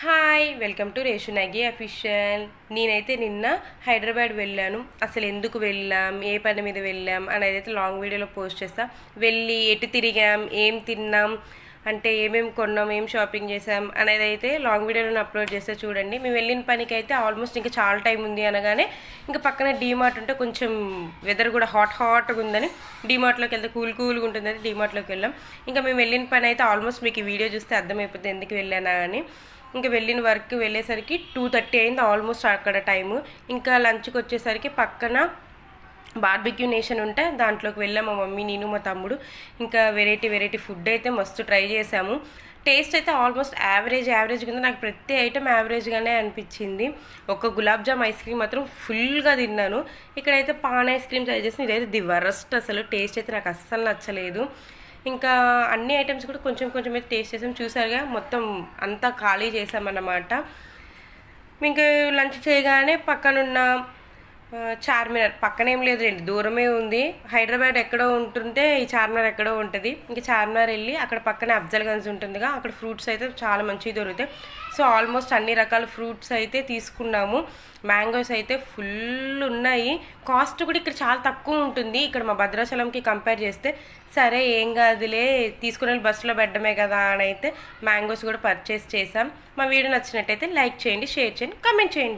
Hi welcome to Reshu Nagi official. నేనైతే నిన్న హైదరాబాద్ వెళ్ళాను. అసలు ఎందుకు వెళ్ళాం, ఏ పని మీద వెళ్ళాం అనేది అయితే లాంగ్ వీడియోలో పోస్ట్ చేస్తా. వెళ్ళి ఎటు తిరిగాం, ఏం తిన్నాం, అంటే ఏమేమి కొన్నాం, ఏం షాపింగ్ చేసాం అనేది అయితే లాంగ్ వీడియోలో అప్లోడ్ చేస్తే చూడండి. మేము వెళ్ళిన పనికి అయితే ఆల్మోస్ట్ ఇంకా చాలా టైం ఉంది అనగానే ఇంకా పక్కన డీమార్ట్ ఉంటే కొంచెం వెదర్ కూడా హాట్గా ఉందని డీమార్ట్లోకి వెళ్తే కూల్గా ఉంటుందని డీమార్ట్లోకి వెళ్ళాం. ఇంకా మేము వెళ్ళిన పని అయితే ఆల్మోస్ట్ మీకు ఈ వీడియో చూస్తే అర్థమైపోతుంది ఎందుకు వెళ్ళానా అని. ఇంకా వెళ్ళిన వర్క్ వెళ్ళేసరికి 2:30 అయింది ఆల్మోస్ట్ అక్కడ టైము. ఇంకా లంచ్కి వచ్చేసరికి పక్కన బార్బిక్యూ నేషన్ ఉంటే దాంట్లోకి వెళ్ళాం మా మమ్మీ, నేను, మా తమ్ముడు. ఇంకా వెరైటీ ఫుడ్ అయితే మస్తు ట్రై చేసాము. టేస్ట్ అయితే ఆల్మోస్ట్ యావరేజ్గా ఉంది. నాకు ప్రతి ఐటెం యావరేజ్గానే అనిపించింది. ఒక గులాబ్ జామ్ ఐస్ క్రీమ్ మాత్రం ఫుల్గా తిన్నాను. ఇక్కడైతే పాన్ ఐస్ క్రీమ్ ట్రై చేసి ఇదైతే ది వరస్ట్. అసలు టేస్ట్ అయితే నాకు అస్సలు నచ్చలేదు. ఇంకా అన్ని ఐటమ్స్ కూడా కొంచెం అయితే టేస్ట్ చేసాం. చూసారుగా మొత్తం అంతా ఖాళీ చేసామన్నమాట. ఇంకా లంచ్ చేయగానే పక్కనున్న చార్మినార్, పక్కనేం లేదు రండి, దూరమే ఉంది. హైదరాబాద్ ఎక్కడో ఉంటుంటే ఈ చార్మినార్ ఎక్కడో ఉంటుంది. ఇంకా చార్మినార్ వెళ్ళి అక్కడ పక్కనే అఫ్జల్గంజ్ ఉంటుందిగా, అక్కడ ఫ్రూట్స్ అయితే చాలా మంచిగా దొరుకుతాయి. సో ఆల్మోస్ట్ అన్ని రకాల ఫ్రూట్స్ అయితే తీసుకున్నాము. మ్యాంగోస్ అయితే ఫుల్ ఉన్నాయి. కాస్ట్ కూడా ఇక్కడ చాలా తక్కువ ఉంటుంది ఇక్కడ మా భద్రాచలంకి కంపేర్ చేస్తే. సరే ఏం కాదులే, తీసుకుని బస్సులో పెట్టడమే కదా అని అయితే మ్యాంగోస్ కూడా పర్చేస్ చేసాం. మా వీడియో నచ్చినట్టయితే లైక్ చేయండి, షేర్ చేయండి, కామెంట్ చేయండి.